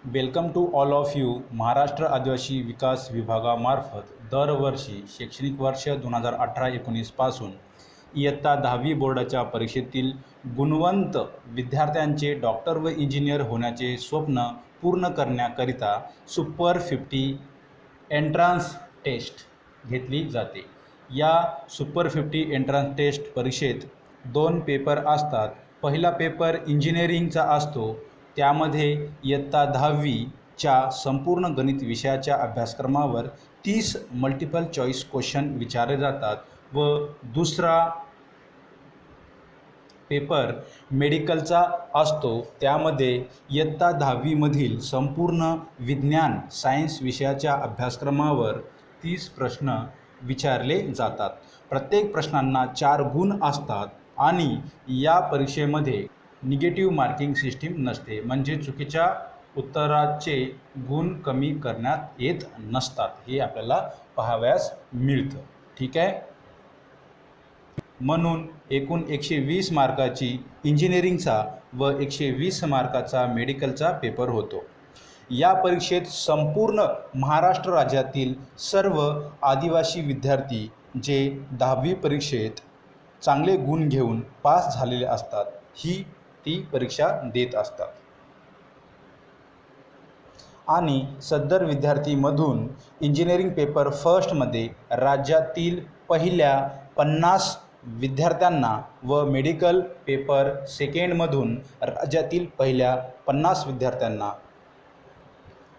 Welcome to all of you. Maharashtra आदिवासी विकास विभागामार्फत दरवर्षी शैक्षणिक वर्ष 2018-19 पासून इयत्ता 10वी बोर्डाच्या परीक्षेतील गुणवंत विद्यार्थ्यांचे डॉक्टर व इंजिनियर होण्याचे स्वप्न पूर्ण करण्याकरिता सुपर 50 एंट्रन्स टेस्ट घेतली जाते. या सुपर 50 एंट्रन्स टेस्ट परीक्षेत 2 पेपर असतात. पहिला पेपर इंजिनिअरिंगचा असतो. त्यामध्ये इयत्ता 10वीच्या संपूर्ण गणित विषयाच्या अभ्यासक्रमावर 30 मल्टिपल चॉईस क्वेश्चन विचारले जातात व दुसरा पेपर मेडिकलचा असतो. त्यामध्ये इयत्ता 10वीमधील संपूर्ण विज्ञान सायन्स विषयाच्या अभ्यासक्रमावर 30 प्रश्न विचारले जातात. प्रत्येक प्रश्नांना 4 गुण असतात आणि या परीक्षेमध्ये निगेटिव्ह मार्किंग सिस्टीम नसते, म्हणजे चुकीच्या उत्तराचे गुण कमी करण्यात येत नसतात. हे आपल्याला पाहावयास मिळतं. ठीक आहे. म्हणून एकूण 120 मार्काची इंजिनिअरिंगचा व 120 मार्काचा मेडिकलचा पेपर होतो. या परीक्षेत संपूर्ण महाराष्ट्र राज्यातील सर्व आदिवासी विद्यार्थी जे 10वी परीक्षेत चांगले गुण घेऊन पास झालेले असतात ती परीक्षा देत असतात. आणि सदर विद्यार्थीमधून इंजिनिअरिंग पेपर फर्स्टमध्ये राज्यातील पहिल्या 50 विद्यार्थ्यांना व मेडिकल पेपर सेकंडमधून राज्यातील पहिल्या 50 विद्यार्थ्यांना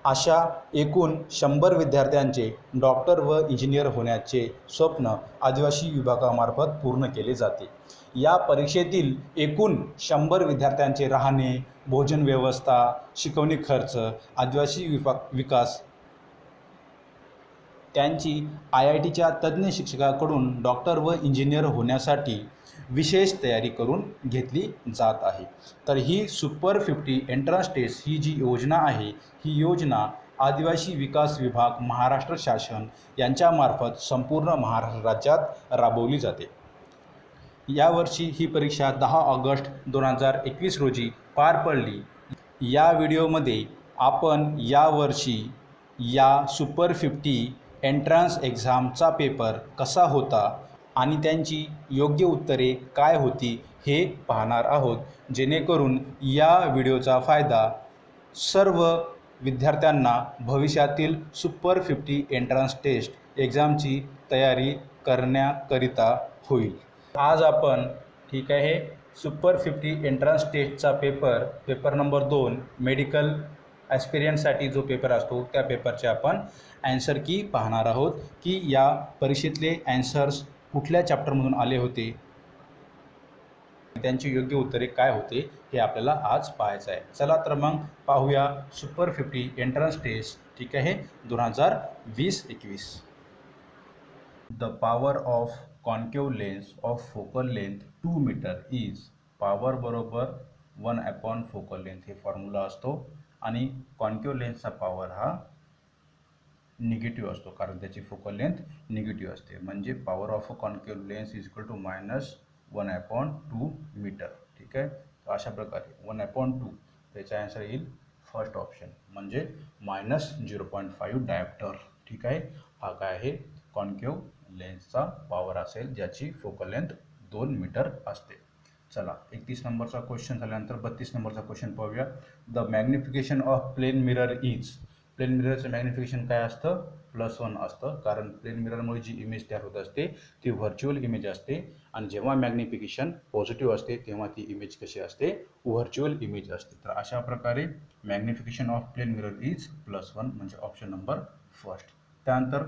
अशा एकूण 100 विद्यार्थ्यांचे डॉक्टर व इंजिनियर होण्याचे स्वप्न आदिवासी विभागामार्फत पूर्ण केले जाते. या परीक्षेतील एकूण 100 विद्यार्थ्यांचे राहणे, भोजन व्यवस्था, शिकवणी खर्च आदिवासी विकास त्यांची IITच्या तज्ज्ञ शिक्षकाकडून डॉक्टर व इंजिनियर होण्यासाठी विशेष तयारी करून घेतली जात आहे. तर ही सुपर 50 एंट्रन्स टेस्ट ही जी योजना आहे, ही योजना आदिवासी विकास विभाग महाराष्ट्र शासन यांच्यामार्फत संपूर्ण महाराष्ट्र राज्यात राबवली जाते. यावर्षी ही परीक्षा 10 ऑगस्ट 2021 रोजी पार पडली. या व्हिडिओमध्ये आपण यावर्षी या सुपर 50 एंट्रन्स एक्झामचा पेपर कसा होता आणि त्यांची योग्य उत्तरे काय होती हे पाहणार आहोत, जेणेकरून या व्हिडिओचा फायदा सर्व विद्यार्थ्यांना भविष्यातील सुपर 50 एंट्रन्स टेस्ट एक्झामची तयारी करण्याकरिता होईल. आज आपण ठीक आहे सुपर 50 एंट्रन्स टेस्टचा पेपर नंबर 2 मेडिकल ॲस्पिरियंटसाठी जो पेपर असतो त्या पेपरचे आपण ॲन्सर की पाहणार आहोत की या परीक्षेतले ॲन्सर्स कुठल्या चॅप्टरमधून आले होते, त्यांची योग्य उत्तरे काय होते हे आपल्याला आज पाहायचं आहे. चला तर मग पाहूया सुपर 50 एंट्रन्स टेस्ट ठीक आहे 2020-21. The power of concave lens of focal length 2 metre is power बरोबर 1/4 फोकल लेंथ हे फॉर्म्युला असतो. आणि कॉन्केव लेन्सचा पॉवर हा निगेटिव्ह असतो, कारण त्याची फोकल लेंथ निगेटिव्ह असते. म्हणजे power of a concave lens is equal to -1/2 metre. ठीक आहे. तर अशा प्रकारे 1/2 त्याचा आन्सर येईल फर्स्ट ऑप्शन, म्हणजे -0.5 डायप्टर. ठीक आहे. हा काय आहे कॉन्केव लेन्सचा पॉवर असेल ज्याची फोकल लेंथ 2 मीटर असते. चला 31 नंबरचा क्वेश्चन झाल्यानंतर 32 नंबरचा क्वेश्चन पाहूया. The magnification of plane mirror is. Plane मिररचं मॅग्निफिकेशन काय असतं? +1 असतं, कारण प्लेन मिररमुळे जी इमेज तयार होत असते ती व्हर्च्युअल इमेज असते आणि जेव्हा मॅग्निफिकेशन पॉझिटिव्ह असते तेव्हा ती इमेज कशी असते? व्हर्च्युअल इमेज असते. तर अशा प्रकारे magnification of plane mirror is +1 म्हणजे ऑप्शन नंबर फर्स्ट. त्यानंतर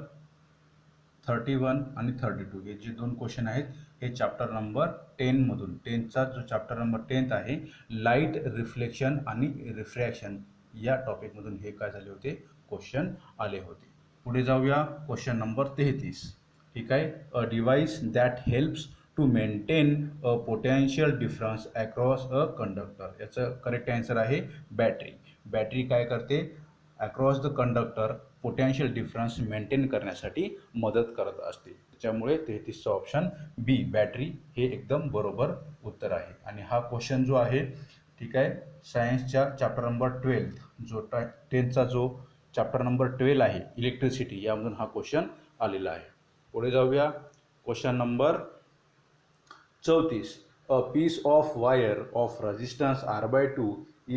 31 आणि 32 हे जे 2 क्वेश्चन आहेत हे चॅप्टर नंबर 10 मधून 10चा जो चॅप्टर नंबर 10 आहे लाईट रिफ्लेक्शन आणि रिफ्रॅक्शन या टॉपिकमधून हे काय झाले होते क्वेश्चन आले होते. पुढे जाऊया क्वेश्चन नंबर 33. ठीक आहे. A device that helps to maintain a potential difference across a conductor. याचं करेक्ट आन्सर आहे बॅटरी. बॅटरी काय करते? Across the conductor potential difference maintain करण्यासाठी मदत करत असते. त्याच्यामुळे 33चा ऑप्शन बी बॅटरी हे एकदम बरोबर उत्तर आहे. आणि हा क्वेश्चन जो आहे ठीक आहे सायन्सच्या चॅप्टर नंबर 12 जो 10चा जो चॅप्टर नंबर 12 आहे इलेक्ट्रिसिटी, यामधून हा क्वेश्चन आलेला आहे. पुढे जाऊया. Question number 34. A piece of wire of resistance R/2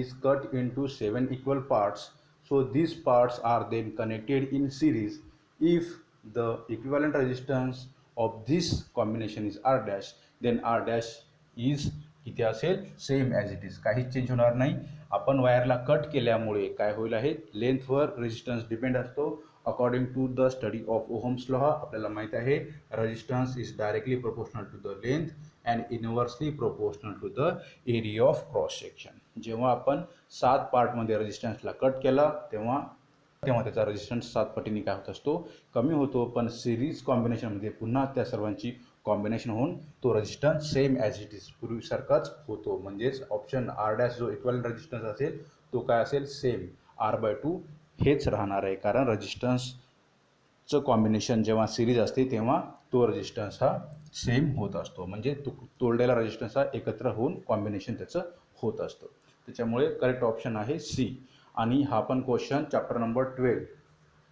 is cut into 7 equal parts. So these parts are then connected in series. If the equivalent resistance of this combination is R dash, then R dash is किती असेल? Same as it is, काहीच change होणार नाही. आपण वायरला cut केल्यामुळे काय होईल आहे, लेंथवर रेजिस्टन्स डिपेंड असतो. According to the study of Ohm's law आपल्याला माहीत आहे resistance is directly proportional to the length and inversely proportional to the area of cross section. जेव्हा आपण 7 पार्टमध्ये रेजिस्टन्सला कट केला तेव्हा त्याचा रेजिस्टन्स 7 पटीने काय होत असतो, कमी होतो. पण सिरीज कॉम्बिनेशनमध्ये पुन्हा त्या सर्वांची कॉम्बिनेशन होऊन तो resistance same as it is पूर्वीसारखाच होतो. म्हणजेच ऑप्शन आर डॅश जो इक्वलंट रेजिस्टन्स असेल तो काय असेल, सेम R/2 हेच राहणार आहे. कारण रेजिस्टन्सचं कॉम्बिनेशन जेव्हा सिरीज असते तेव्हा तो रेजिस्टन्स हा सेम होत असतो. म्हणजे तोडलेला रेजिस्टन्स हा एकत्र होऊन कॉम्बिनेशन त्याचं होत असतं. त्याच्यामुळे करेक्ट ऑप्शन आहे सी. आणि हा पण क्वेश्चन चॅप्टर नंबर 12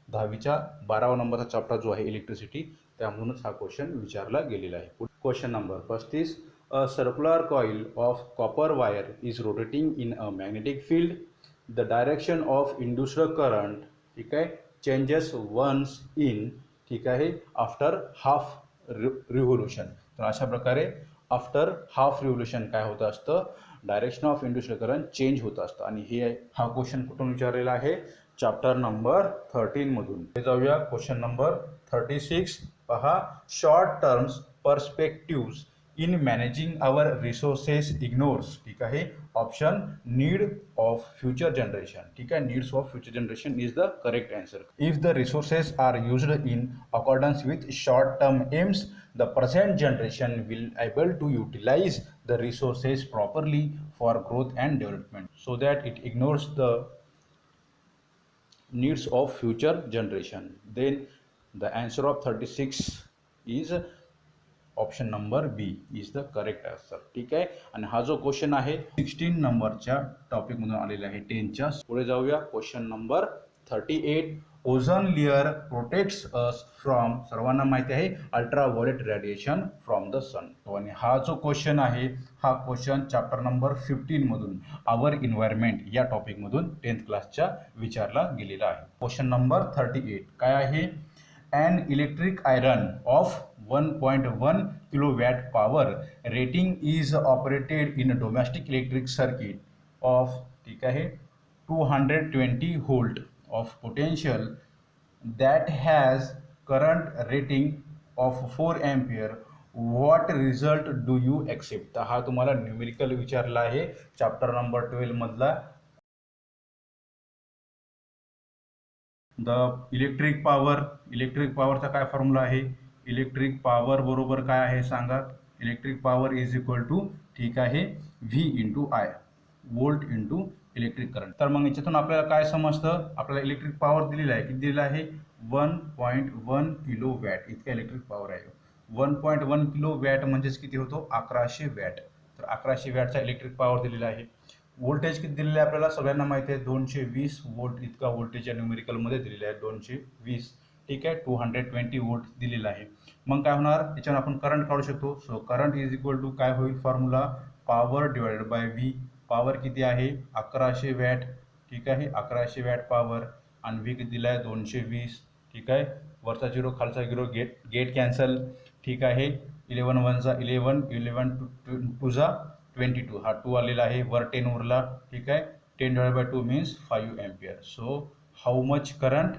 10वीच्या 12वा नंबरचा चॅप्टर जो आहे इलेक्ट्रिसिटी त्यामधूनच हा क्वेश्चन विचारला गेलेला आहे. Question number 35. A circular coil of copper wire is rotating in a magnetic field. The direction of induced current, ठीक आहे, चेंजेस वन्स इन, ठीक आहे, आफ्टर हाफ रिव्होल्युशन. तर अशा प्रकारे आफ्टर हाफ रिव्होल्युशन काय होत असतं, direction of induced current change होत असतं. आणि हा क्वेश्चन कुठून विचारलेला आहे, चॅप्टर नंबर 13 मधून. जाऊया क्वेश्चन नंबर 36. पहा, short terms perspectives in managing our resources ignores, ठीक आहे, option need of future generation. ठीक आहे, needs of future generation is the correct answer. If the resources are used in accordance with short term aims, the present generation will able to utilize the resources properly for growth and development, so that it ignores the needs of future generation. Then the answer of 36 is option number B is the correct answer. ठीक आहे. आणि हा जो question आहे 16 नंबरच्या टॉपिकमधून आलेला आहे 10च्या. पुढे जाऊया. Question number 38. Ozone layer protects us from, सर्वांना माहिती आहे, अल्ट्राव्हायोलेट रेडिएशन फ्रॉम द सन. आणि हा जो क्वेश्चन आहे हा क्वेश्चन चॅप्टर नंबर 15 मधून आवर इन्व्हायरमेंट या टॉपिकमधून 10th क्लासच्या विचारला गेलेला आहे. क्वेश्चन नंबर 38 काय आहे, an electric iron of 1.1 kilowatt power rating is operated in a domestic electric circuit of, ठीक आहे, 220 volt of potential that has current rating of 4 ampere. what result do you accept. तर हा तुम्हाला numerical विचारला आहे chapter number 12 मधला. The electric पॉवरचा काय formula आहे, इलेक्ट्रिक पॉवर बरोबर काय आहे सांगा, electric power is equal to, ठीक आहे, V into I, volt into electric current. तर मग याच्यातून आपल्याला काय समजतं, आपल्याला इलेक्ट्रिक पॉवर दिलेला आहे, किती दिलेला आहे, 1.1 किलो वॅट इतका इलेक्ट्रिक पॉवर आहे. 1.1 किलो वॅट म्हणजेच किती होतो, 1100 वॅट. तर 1100 वॅटचा इलेक्ट्रिक पॉवर दिलेला आहे. व्होल्टेज किती दिलेलं आहे आपल्याला सगळ्यांना माहिती आहे, 220 वोल्ट इतका व्होल्टेज या न्यूमेरिकलमध्ये दिलेला आहे, 220. ठीक आहे, 220 वोल्ट दिलेला आहे. मग काय होणार, याच्यावर आपण करंट काढू शकतो. So current is equal to काय होईल formula, power divided by V. Power किती आहे, 1100 वॅट. ठीक आहे, 1100 वॅट पॉवर. आणि व्ही किती दिला आहे, 220. ठीक आहे, वरचा 0 खालचा 0, गेट कॅन्सल. ठीक आहे, 11 1 11, 11 2 22, हा 2 आलेला आहे, वर 10 उरला. ठीक आहे, 10 divide by 2 means 5 ampere. So how much current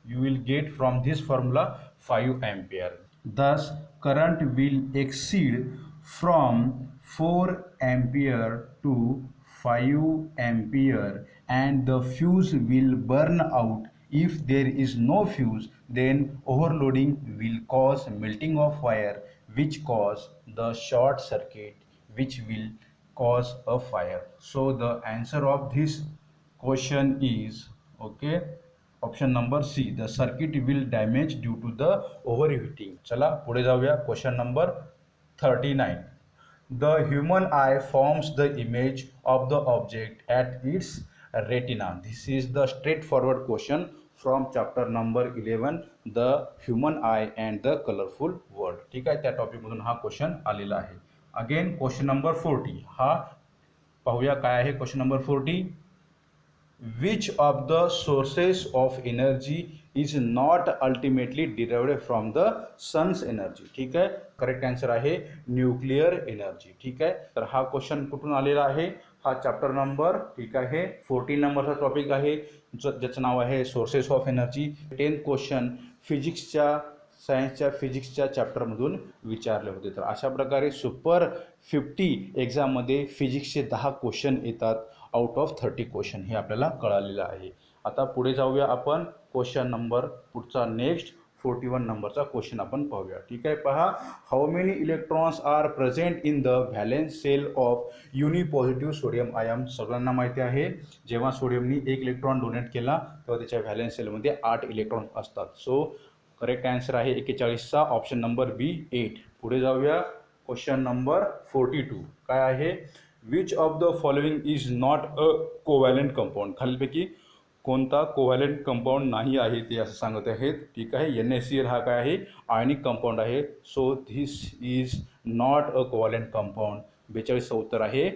you will get from this formula, 5 ampere. Thus current will exceed from 4 ampere to 5 ampere and the fuse will burn out. If there is no fuse, then overloading will cause melting of wire, which cause the short circuit, which will cause a fire. So the answer of this question is, okay, option number C, the circuit will damage due to the overheating. चला पुढे जाऊया. Question number 39. The human eye forms the image of the object at its retina. This is the straightforward question from chapter number 11 the human eye and the colourful world. ठीक आहे, त्या टॉपिकमधून हा question आलेला आहे. Again question number 40 हा पाहूया काय आहे. Question number 40, which of the sources of energy is not ultimately derived from the sun's energy. ठीक आहे, करेक्ट आन्सर आहे न्यूक्लिअर एनर्जी. ठीक आहे, तर हा क्वेश्चन कुठून आलेला आहे. हा चॅप्टर नंबर, ठीक आहे, 14 नंबरचा टॉपिक आहे ज्याचं नाव आहे sources of energy. 10th question सायन्सच्या फिजिक्सच्या चॅप्टरमधून विचारले होते. तर अशा प्रकारे सुपर 50 एक्झाममध्ये फिजिक्सचे 10 क्वेश्चन येतात आउट ऑफ 30 क्वेश्चन, हे आपल्याला कळालेलं आहे. आता पुढे जाऊया आपण क्वेश्चन नंबर पुढचा नेक्स्ट 41 नंबरचा क्वेश्चन आपण पाहूया. ठीक आहे, पहा, how many electrons are present in the valence shell of unipositive sodium ion. सगळ्यांना माहिती आहे, जेव्हा सोडियमनी 1 इलेक्ट्रॉन डोनेट केला तेव्हा त्याच्या व्हॅलेन्स सेलमध्ये 8 इलेक्ट्रॉन असतात. सो करेक्ट आन्सर आहे 41चा ऑप्शन नंबर बी 8. पुढे जाऊया क्वेश्चन नंबर 42. काय आहे, which of the following is not a covalent compound. खालीलपैकी कोणता कोव्हॅलेंट कंपाऊंड नाही आहे ते असं सांगत आहेत. ठीक आहे, NaCl हा काय आहे, आयनिक कंपाऊंड आहे. So this is not a covalent compound. 42चं उत्तर आहे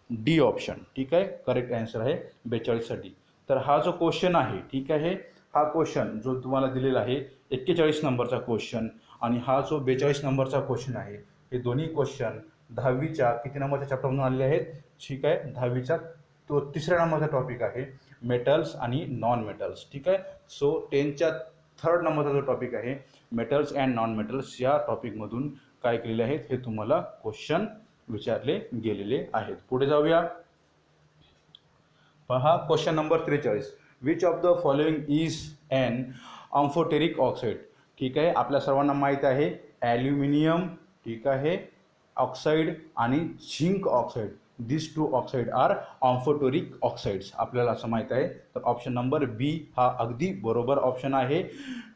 डी ऑप्शन. ठीक आहे, करेक्ट आन्सर आहे 42चा डी. तर हा जो क्वेश्चन आहे, ठीक आहे, हा क्वेश्चन जो तुम्हाला दिलेला आहे 41 नंबरचा क्वेश्चन आणि हा जो 42 नंबरचा क्वेश्चन आहे, हे दोन्ही क्वेश्चन 10वीच्या किती नंबरच्या चॅप्टरमधून आलेले आहेत. ठीक आहे, 10वीचा तो 3ऱ्या नंबरचा टॉपिक आहे, मेटल्स आणि नॉन मेटल्स. ठीक आहे, सो 10च्या 3rd नंबरचा जो टॉपिक आहे मेटल्स अँड नॉन मेटल्स, या टॉपिकमधून काय केलेले आहेत हे तुम्हाला क्वेश्चन विचारले गेलेले आहेत. पुढे जाऊया, पहा question number 43, which of the following is an amphoteric oxide. ठीक आहे, आपल्या सर्वांना माहीत आहे ॲल्युमिनियम, ठीक आहे, ऑक्साईड आणि झिंक ऑक्साईड. दिस 2 ऑक्साईड आर अम्फोटेरिक ऑक्साईड्स. आपल्याला असं माहीत आहे. तर ऑप्शन नंबर बी हा अगदी बरोबर ऑप्शन आहे.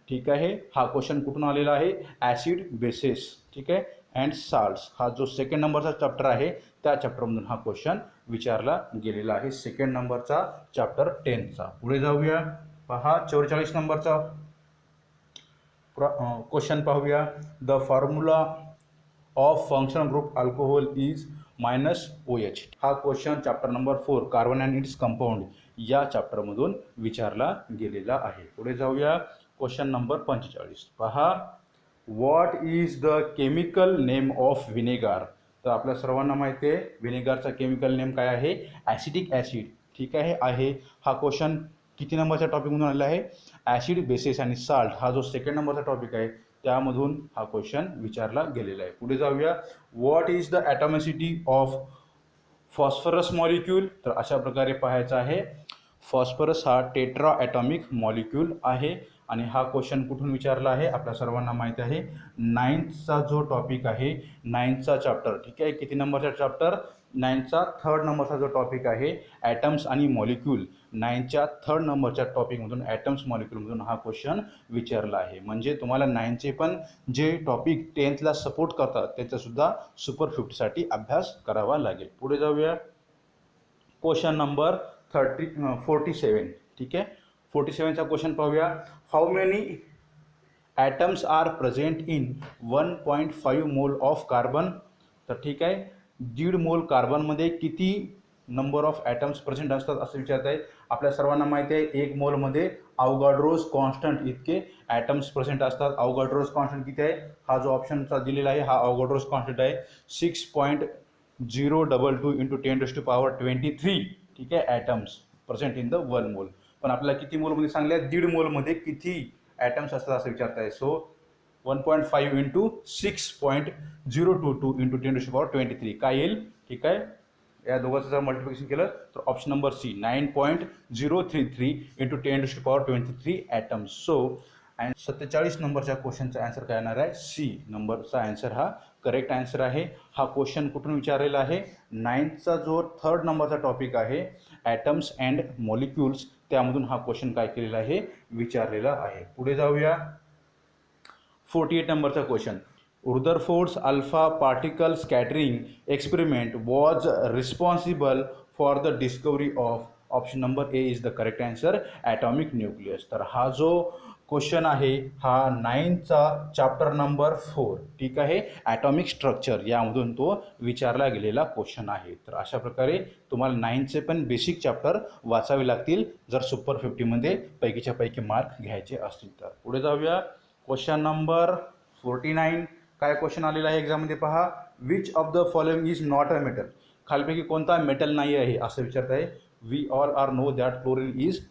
ठीक आहे, हा क्वेश्चन कुठून आलेला आहे, ॲसिड बेसेस, ठीक आहे, अँड साल्ट्स. हा जो 2nd नंबरचा चॅप्टर आहे त्या चॅप्टरमधून हा क्वेश्चन विचारला गेलेला आहे, 2nd नंबरचा चॅप्टर 10चा. पुढे जाऊया, पहा 44 नंबरचा क्वेश्चन पाहूया. The formula of functional group alcohol is -OH. हा question chapter number 4 carbon and it's compound या चॅप्टरमधून विचारला गेलेला आहे. पुढे जाऊया क्वेश्चन नंबर 45. पहा, what is the chemical name of vinegar. तर आपल्या सर्वांना माहिती आहे विनेगारचा केमिकल नेम काय आहे, ॲसिटिक ॲसिड. ठीक आहे, हा क्वेश्चन किती नंबरच्या टॉपिकमधून आलेला आहे, ॲसिड बेसेस आणि साल्ट. हा जो 2nd नंबरचा टॉपिक आहे त्यामधून हा क्वेश्चन विचारला गेलेला आहे. पुढे जाऊया, what is the atomicity of phosphorus molecule. तर अशा प्रकारे पाहायचं आहे, फॉस्फरस हा टेट्रा ॲटॉमिक मॉलिक्यूल आहे आणि हा क्वेश्चन कुठून विचारला आहे, आपल्या सर्वांना माहिती आहे 9thचा जो टॉपिक आहे, 9thचा चॅप्टर. ठीक आहे, किती नंबरचा चॅप्टर, 9thचा 3rd नंबरचा जो टॉपिक आहे ॲटम्स आणि मॉलिक्यूल. 9thच्या 3rd नंबरच्या टॉपिकमधून ॲटम्स मॉलिक्यूलमधून हा क्वेश्चन विचारला आहे. म्हणजे तुम्हाला 9चे पण जे टॉपिक 10thला सपोर्ट करतात त्याचासुद्धा सुपर 50साठी अभ्यास करावा लागेल. पुढे जाऊया क्वेश्चन नंबर 47. ठीक आहे, 47चा क्वेश्चन पाहूया. How many atoms are present in 1.5 mole of carbon. तर ठीक आहे, 1.5 मोल कार्बनमध्ये किती नंबर ऑफ ॲटम्स प्रेझेंट असतात असं विचारत आहे. आपल्या सर्वांना माहिती आहे 1 मोलमध्ये अवोगाड्रोज कॉन्स्टंट इतके ॲटम्स प्रेझेंट असतात. अवोगाड्रोज कॉन्स्टंट किती आहे, हा जो ऑप्शनचा दिलेला आहे हा अवोगाड्रोज कॉन्स्टंट आहे 6.022 × 10⁻23. ठीक आहे, ॲटम्स प्रेझेंट इन द 1 मोल. पण आपल्याला किती मोलमध्ये सांगले, 1.5 मोलमध्ये किती ॲटम्स असतात असं विचारत आहे. सो 1.5 × 6.022 × 10⁻23 काय येईल. ठीक आहे, या दोघांचं जर मल्टिप्लिकेशन केलं तर option number C 9.033 × 10⁻23 atoms. So 47 नंबरच्या क्वेश्चनचा आन्सर काय येणार आहे, सी नंबरचा आन्सर हा करेक्ट आन्सर आहे. हा क्वेश्चन कुठून विचारलेला आहे, 9thचा जो 3rd नंबरचा टॉपिक आहे ॲटम्स अँड मॉलिक्युल्स, त्यामधून हा क्वेश्चन काय केलेला आहे, विचारलेला आहे. पुढे जाऊया 48 नंबरचा question. Rutherford's alpha particle scattering experiment was responsible for the discovery of option number A is the correct answer, atomic nucleus. तर हा जो क्वेश्चन आहे हा 9चा चॅप्टर नंबर 4, ठीक आहे, ॲटॉमिक स्ट्रक्चर यामधून तो विचारला गेलेला क्वेश्चन आहे. तर अशा प्रकारे तुम्हाला 9चे पण बेसिक चॅप्टर वाचावे लागतील जर सुपर 50मध्ये पैकीच्या पैकी मार्क घ्यायचे असतील तर. पुढे जाऊया. Question number 49. काय क्वेश्चन आलेला आहे एक्झाममध्ये पहा. Which of the following is not a metal. खालपैकी कोणता मेटल नाही आहे असं विचारत आहे. We all are know that chlorine is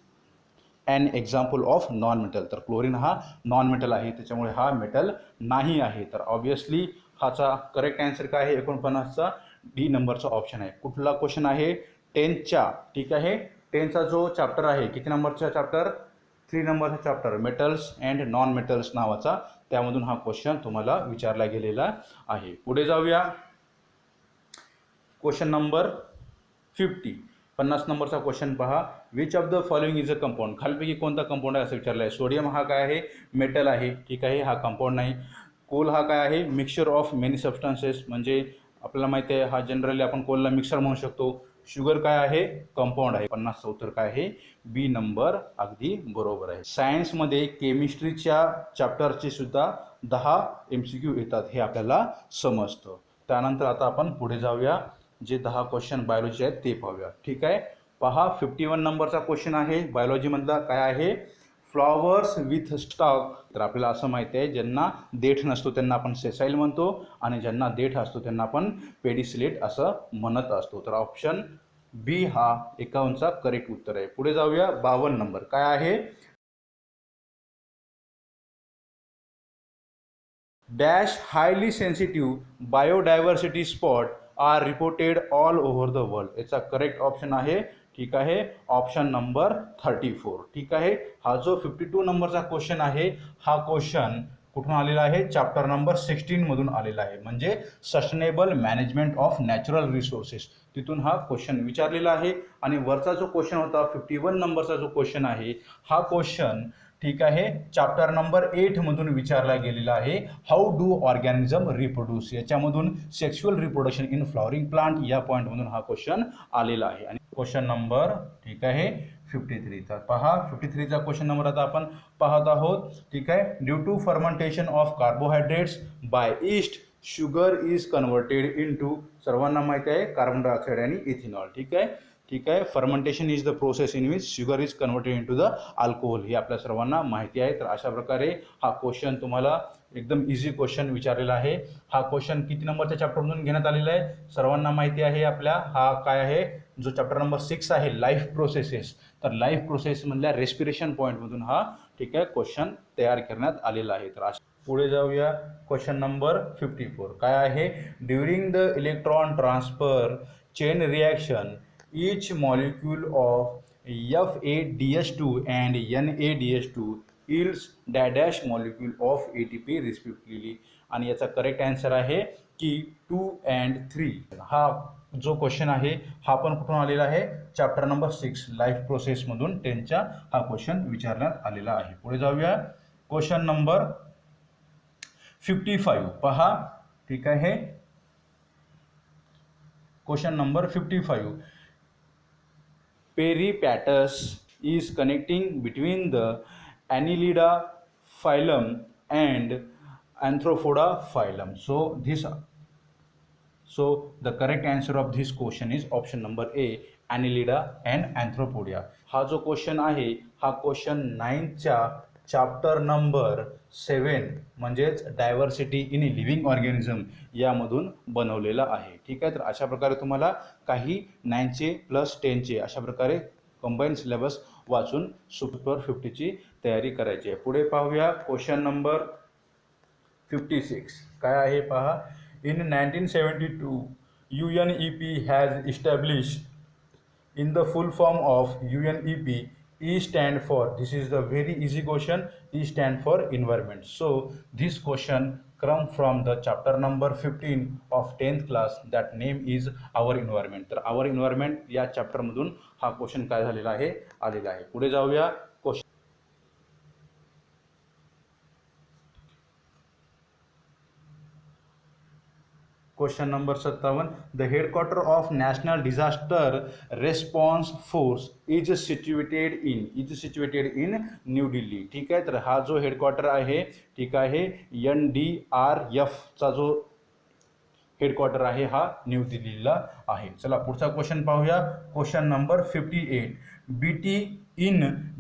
an example of non metal. तर क्लोरीन हा नॉन मेटल आहे, त्याच्यामुळे हा मेटल नाही आहे. तर ऑब्वियसली हाचा करेक्ट आन्सर काय आहे 49चा डी नंबरचा ऑप्शन आहे. कुठला क्वेश्चन आहे 10च्या, ठीक आहे, 10चा जो चॅप्टर आहे, किती नंबरचा चॅप्टर, 3 नंबरचा chapter, metals and non metals नावाचा, त्यामधून हा क्वेश्चन तुम्हाला विचारला गेलेला आहे. पुढे जाऊया. क्वेश्चन नंबर 50 नंबरचा क्वेश्चन पहा. Which of the following is a compound. खालपैकी कोणता कंपाऊंड आहे असं विचारलं आहे. सोडियम हा काय आहे, मेटल आहे, ठीक आहे, हा कंपाऊंड नाही. कोल हा काय आहे, मिक्सचर ऑफ मेनी सबस्टन्सेस, म्हणजे आपल्याला माहिती आहे हा जनरली आपण कोलला मिक्सर म्हणू शकतो. शुगर काय आहे, कंपाऊंड आहे. 50चं उत्तर काय आहे, बी नंबर अगदी बरोबर आहे. सायन्समध्ये केमिस्ट्रीच्या चॅप्टरचे सुद्धा 10 MCQ येतात हे आपल्याला समजतं. त्यानंतर आता आपण पुढे जाऊया. जे 10 क्वेश्चन बायोलॉजी आहेत ते पाहूया, ठीक आहे. पहा 51 नंबरचा क्वेश्चन आहे बायोलॉजीमधला. काय आहे, फ्लॉवर्स विथ स्टॉक. तर आपल्याला असं माहिती आहे ज्यांना देठ नसतो त्यांना आपण सेसाईल म्हणतो आणि ज्यांना देठ असतो त्यांना आपण पेडिसिलेट असं म्हणत असतो. तर ऑप्शन बी हा 51चा करेक्ट उत्तर आहे. पुढे जाऊया. 52 नंबर काय आहे, dash highly sensitive biodiversity spot are reported all over the world. याचा करेक्ट ऑप्शन आहे, ठीक आहे, ऑप्शन नंबर 34, ठीक आहे. हा जो 52 नंबरचा क्वेश्चन आहे हा क्वेश्चन कुठून आलेला आहे, चॅप्टर नंबर 16 मधून आलेला आहे, म्हणजे sustainable management of natural resources, तिथून हा क्वेश्चन विचारलेला आहे. आणि वरचा जो क्वेश्चन होता 51 नंबरचा जो क्वेश्चन आहे हा क्वेश्चन, ठीक आहे, चॅप्टर नंबर 8 मधून विचारला गेलेला आहे. हाऊ डू ऑर्गॅनिझम रिप्रोड्यूस, याच्यामधून sexual reproduction in flowering plant या पॉईंटमधून हा क्वेश्चन आलेला आहे. आणि क्वेश्चन नंबर, ठीक आहे, 53. तर पहा 53चा क्वेश्चन नंबर आता आपण पाहत आहोत, ठीक आहे. Due to fermentation of carbohydrates by yeast sugar is converted into, सर्वांना माहिती आहे, कार्बन डायऑक्साइड आणि इथेनॉल, ठीक आहे, ठीक आहे. Fermentation is the process in which sugar is converted into the alcohol, हे आपल्या सर्वांना माहिती आहे. तर अशा प्रकारे हा क्वेश्चन तुम्हाला एकदम इझी क्वेश्चन विचारलेला आहे. हा क्वेश्चन किती नंबरच्या चॅप्टरमधून घेण्यात आलेला आहे, सर्वांना माहिती आहे आपल्या. हा काय आहे, जो चॅप्टर नंबर 6 आहे, लाईफ प्रोसेसेस. तर लाईफ प्रोसेसमधल्या रेस्पिरेशन पॉईंटमधून हा, ठीक आहे, क्वेश्चन तयार करण्यात आलेला आहे. तर पुढे जाऊया. क्वेश्चन नंबर 54 काय आहे, during the electron transfer chain reaction each molecule of FADH2 and NADH2 yields dash molecule of ATP respectively. आणि याचा करेक्ट आन्सर आहे की 2 and 3. हा जो क्वेश्चन आहे हा पण कुठून आलेला आहे, चॅप्टर नंबर 6 लाईफ प्रोसेसमधून 10च्या हा क्वेश्चन विचारण्यात आलेला आहे. पुढे जाऊया. क्वेश्चन नंबर 55 पहा, ठीक आहे. Question number 55. Peripatus is connecting between the Annelida phylum and Arthropoda phylum. So the correct answer of this question is option number A, Annelida and Arthropoda. हा जो क्वेश्चन आहे हा क्वेश्चन 9च्या चॅप्टर नंबर 7 म्हणजेच diversity in living organism यामधून बनवलेला आहे, ठीक आहे. तर अशा प्रकारे तुम्हाला काही 9चे प्लस 10चे अशा प्रकारे कंबाईन सिलेबस वाचून सुपर 50ची तयारी करायची आहे. पुढे पाहूया. क्वेश्चन नंबर 56 काय आहे पहा. In 1972 UNEP has established in the full form of UNEP, E stand for, this is the very easy question, E stand for environment. So this question come from the chapter number 15 of 10th class, that name is our environment. तर our environment या chapter मधून हा question काय झालेला आहे, आलेला आहे. पुढे जाऊया. Question number 57, the headquarter of national disaster response force is situated in new Delhi. ठीक आहे, तर हा जो हेडक्वार्टर आहे, ठीक आहे, NDRFचा जो हेडक्वार्टर आहे हा न्यू दिल्लीला आहे. चला पुढचा क्वेश्चन पाहूया. Question number 58,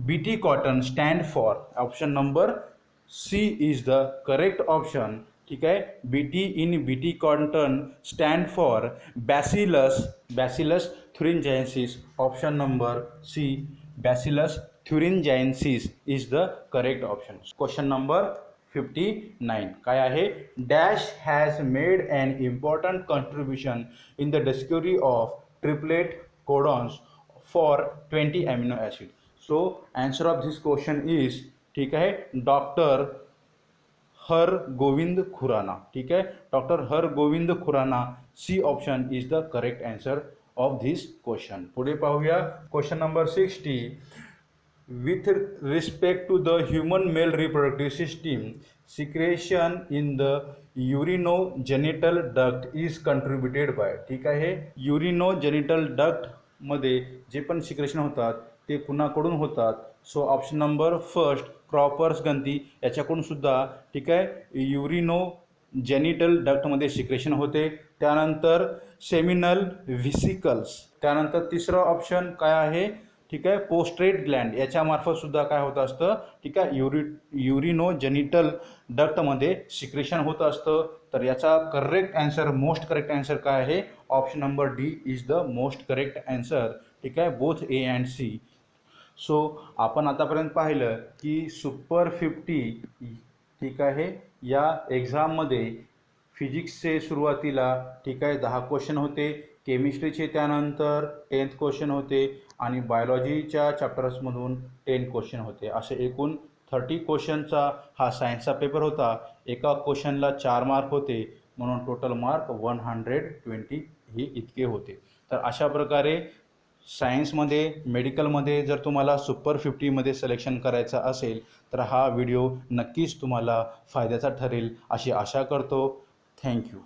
BT cotton stand for. Option number C is the correct option. ठीक आहे, BT cotton stand for Bacillus thuringiensis. Option number C Bacillus thuringiensis is the correct option. Question number 59 काय आहे, dash has made an important contribution in the discovery of triplet codons for 20 amino acid. So answer of this question is, ठीक आहे, doctor Hargobind Khorana. ठीक आहे, doctor Hargobind Khorana. C option is the correct answer of this question. पुढे पाहूया. Question number 60, with respect to the human male reproductive system, secretion in the urinogenital duct is contributed by. ठीक आहे, urinogenital duct मध्ये जे पण secretion होतात ते कुणाकडून होतात. So option number first Cowper's ग्रंथी याच्याकडून सुद्धा, ठीक आहे, युरिनोजेनिटल डक्टमध्ये सिक्रेशन होते. त्यानंतर सेमिनल व्हिसिकल्स. त्यानंतर तिसरं ऑप्शन काय आहे, ठीक आहे, पोस्ट्रेट ग्लँड याच्यामार्फत सुद्धा काय होत असतं, ठीक आहे, युरिनोजेनिटल डक्टमध्ये सिक्रेशन होत असतं. तर याचा correct answer, most correct answer काय आहे, option number D is the most correct answer. ठीक आहे, both A and C. So आपण आतापर्यंत पाहिलं की सुपर 50, ठीक आहे, या एक्झाममध्ये फिजिक्सचे सुरुवातीला, ठीक आहे, 10 क्वेश्चन होते, केमिस्ट्रीचे त्यानंतर 10th क्वेश्चन होते आणि बायोलॉजीच्या चॅप्टर्समधून 10 क्वेश्चन होते. असे एकूण 30 क्वेश्चनचा हा सायन्सचा पेपर होता. एका क्वेश्चनला 4 मार्क होते, म्हणून टोटल मार्क 120 हे इतके होते. तर अशा प्रकारे सायन्समध्ये, मेडिकलमध्ये जर तुम्हाला सुपर 50मध्ये सिलेक्शन करायचं असेल तर हा व्हिडिओ नक्कीच तुम्हाला फायद्याचा ठरेल अशी आशा करतो. थँक्यू.